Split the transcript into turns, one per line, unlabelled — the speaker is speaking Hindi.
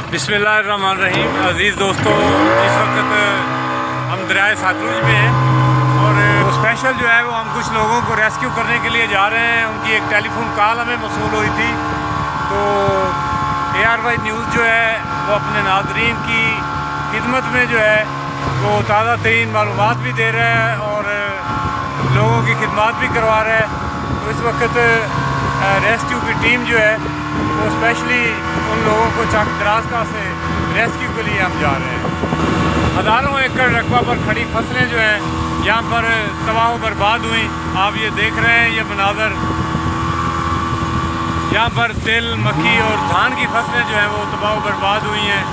बिस्मिल्लाहिर्रहमानिर्रहीम। अज़ीज़ दोस्तों, इस वक्त हम दरियाए सतलुज में हैं और स्पेशल जो है वो हम कुछ लोगों को रेस्क्यू करने के लिए जा रहे हैं। उनकी एक टेलीफोन कॉल हमें मौसूल हुई थी, तो ARY न्यूज़ जो है वो अपने नाज़रीन की खिदमत में जो है वो ताज़ा तरीन मालूमात भी दे रहा है और लोगों की खिदमत भी करवा रहा है। तो इस वक्त रेस्क्यू की टीम जो है वो स्पेशली उन लोगों को चक दराज़का से रेस्क्यू के लिए हम जा रहे हैं। हज़ारों एकड़ रकबा पर खड़ी फसलें जो हैं यहाँ पर तबाह बर्बाद हुई। आप ये देख रहे हैं, ये मनाज़र यहाँ पर तिल, मक्की और धान की फसलें जो हैं वो तबाह बर्बाद हुई हैं।